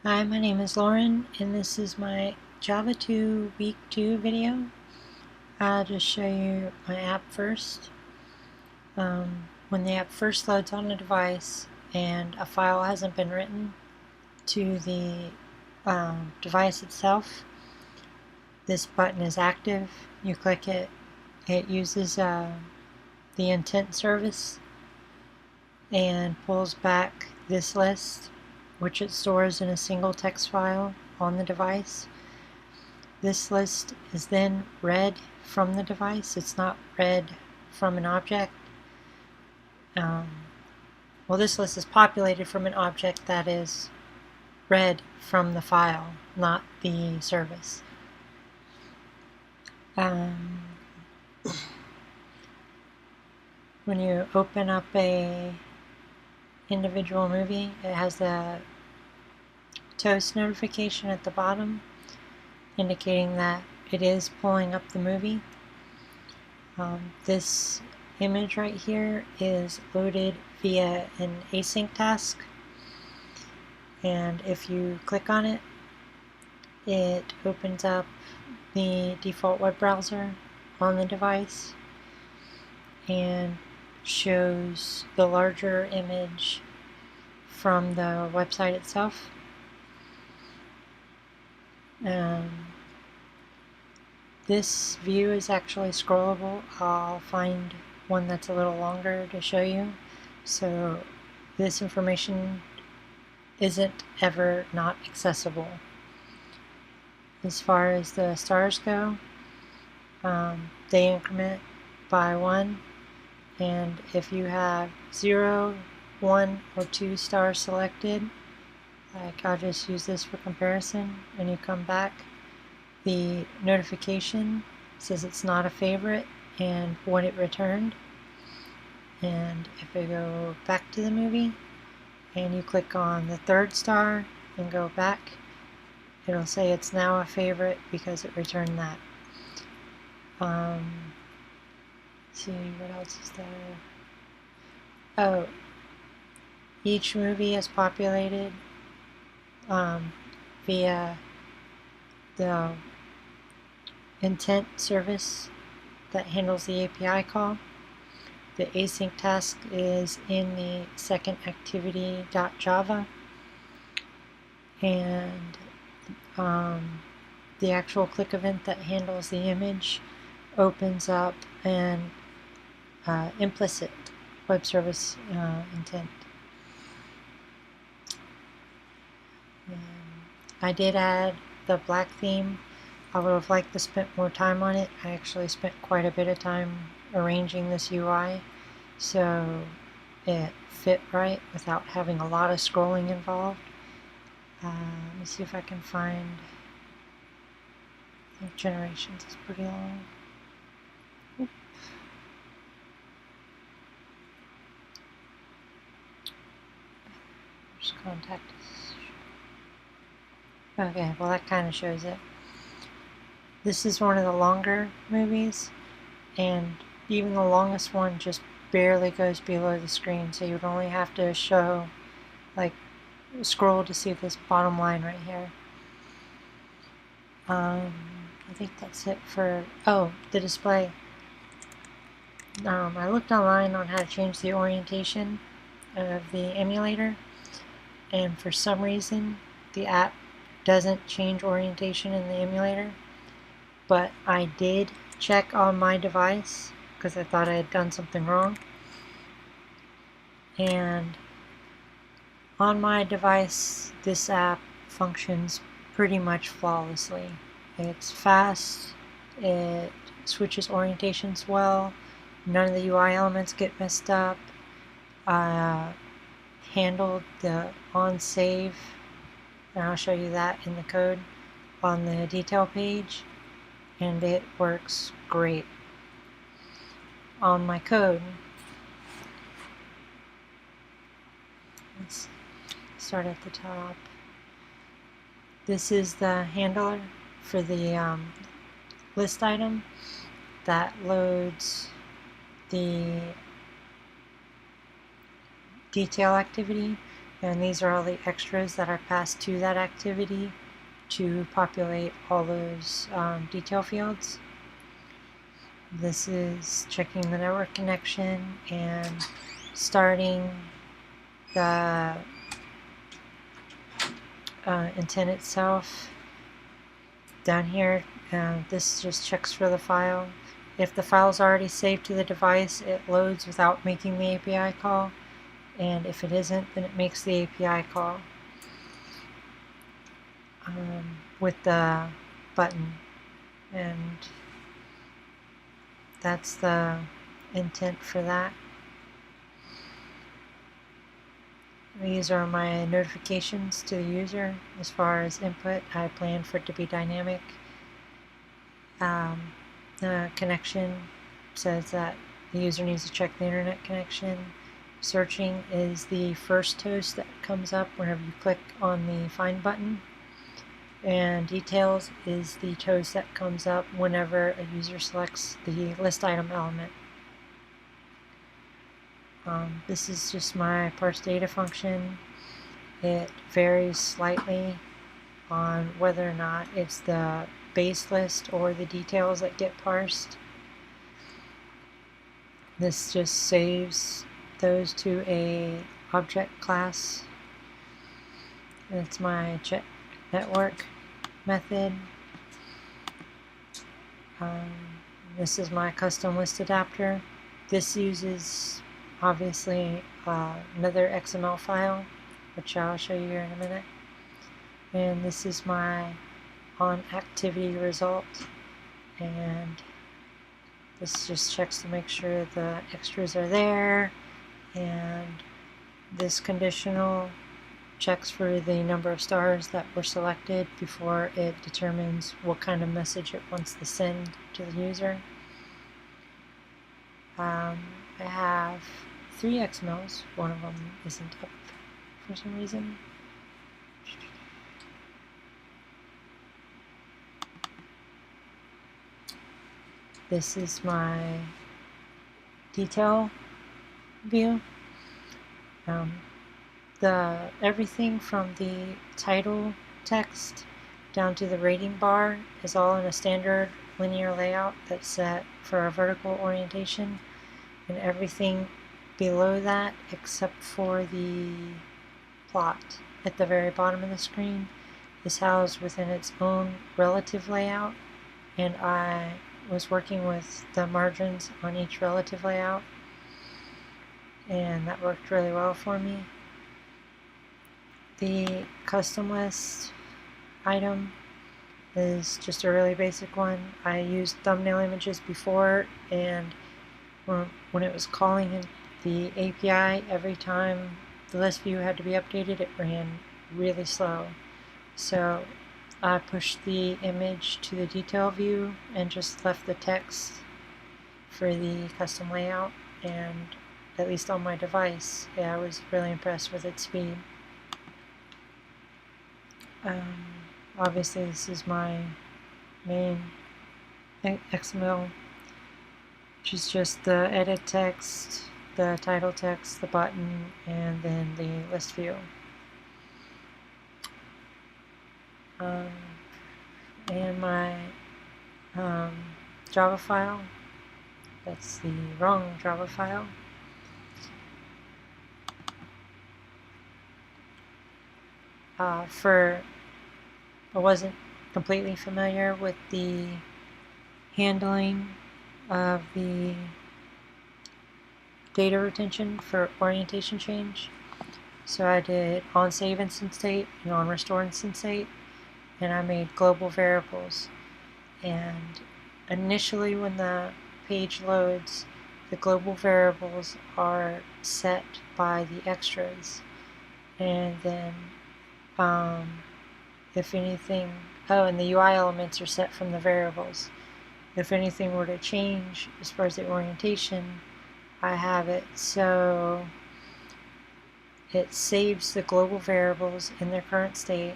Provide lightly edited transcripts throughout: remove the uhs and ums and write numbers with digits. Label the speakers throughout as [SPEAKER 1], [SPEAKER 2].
[SPEAKER 1] Hi, my name is Lauren, and this is my Java 2 Week 2 video. I'll just show you my app first. When the app first loads on the device and a file hasn't been written to the device itself, this button is active. You click it, it uses the intent service and pulls back this list, which it stores in a single text file on the device. This list is then read from the device. It's not read from an object. Well, this list is populated from an object that is read from the file, not the service. When you open up a individual movie, it has a toast notification at the bottom indicating that it is pulling up the movie. This image right here is loaded via an async task, and if you click on it, it opens up the default web browser on the device and shows the larger image from the website itself. This view is actually scrollable. I'll find one that's a little longer to show you. So this information isn't ever not accessible. As far as the stars go, they increment by 1, and if you have 0, 1, or 2 stars selected, like I'll just use this for comparison, and you come back, the notification says it's not a favorite and what it returned. And if I go back to the movie and you click on the 3rd star and go back, it'll say it's now a favorite because it returned that. Let's see, what else is there? Oh, each movie is populated via the intent service that handles the API call. The async task is in the second activity.java, and the actual click event that handles the image opens up an implicit web service intent. I did add the black theme. I would have liked to spend more time on it. I actually spent quite a bit of time arranging this UI so it fit right without having a lot of scrolling involved. Let me see if I can find, I think generations is pretty long. Oop. There's contact. Okay, well that kind of shows it. This is one of the longer movies, and even the longest one just barely goes below the screen, so you would only have to show, like, scroll to see this bottom line right here. I think that's it for, oh, the display. I looked online on how to change the orientation of the emulator, and for some reason the app doesn't change orientation in the emulator, but I did check on my device because I thought I had done something wrong, and on my device this app functions pretty much flawlessly. It's fast, it switches orientations well, none of the UI elements get messed up. I handled the on save, and I'll show you that in the code on the detail page, and it works great. On my code, let's start at the top. This is the handler for the list item that loads the detail activity And these are all the extras that are passed to that activity to populate all those detail fields. This is checking the network connection and starting the intent itself. Down here, this just checks for the file. If the file is already saved to the device, it loads without making the API call. And if it isn't, then it makes the API call with the button. And that's the intent for that. These are my notifications to the user. As far as input, I plan for it to be dynamic. The connection says that the user needs to check the internet connection. Searching is the first toast that comes up whenever you click on the find button. And details is the toast that comes up whenever a user selects the list item element. This is just my parse data function. It varies slightly on whether or not it's the base list or the details that get parsed. This just saves those to a object class. It's my check network method. This is my custom list adapter. This uses obviously another XML file, which I'll show you here in a minute. And this is my on activity result, and this just checks to make sure the extras are there, and this conditional checks for the number of stars that were selected before it determines what kind of message it wants to send to the user. I have 3 XMLs. One of them isn't up for some reason. This is my detail view. Everything from the title text down to the rating bar is all in a standard linear layout that's set for a vertical orientation, and everything below that except for the plot at the very bottom of the screen is housed within its own relative layout, and I was working with the margins on each relative layout, and that worked really well for me. The custom list item is just a really basic one. I used thumbnail images before, and when it was calling the API, every time the list view had to be updated, it ran really slow. So I pushed the image to the detail view and just left the text for the custom layout, and at least on my device, yeah, I was really impressed with its speed. Obviously this is my main XML, which is just the edit text, the title text, the button, and then the list view. And my Java file, that's the wrong Java file. I wasn't completely familiar with the handling of the data retention for orientation change. So I did on save instance state and on restore instance state, and I made global variables. And initially when the page loads, the global variables are set by the extras, and then if anything, and the UI elements are set from the variables. If anything were to change as far as the orientation, I have it so it saves the global variables in their current state,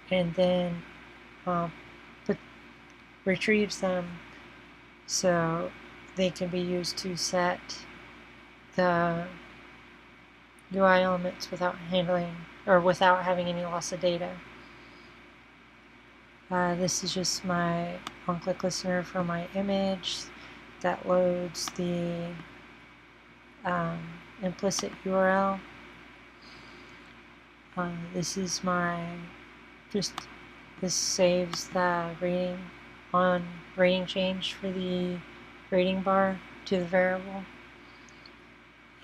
[SPEAKER 1] and then retrieves them so they can be used to set the UI elements without handling or without having any loss of data. This is just my on-click listener for my image that loads the implicit URL. This is this saves the rating change for the rating bar to the variable.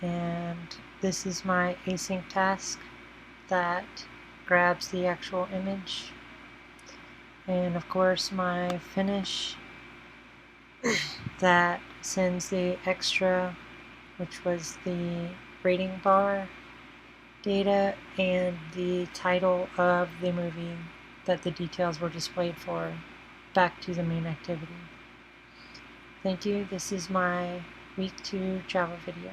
[SPEAKER 1] And this is my async task that grabs the actual image. And of course my finish that sends the extra, which was the rating bar data and the title of the movie that the details were displayed for, back to the main activity. Thank you. This is my week 2 Java video.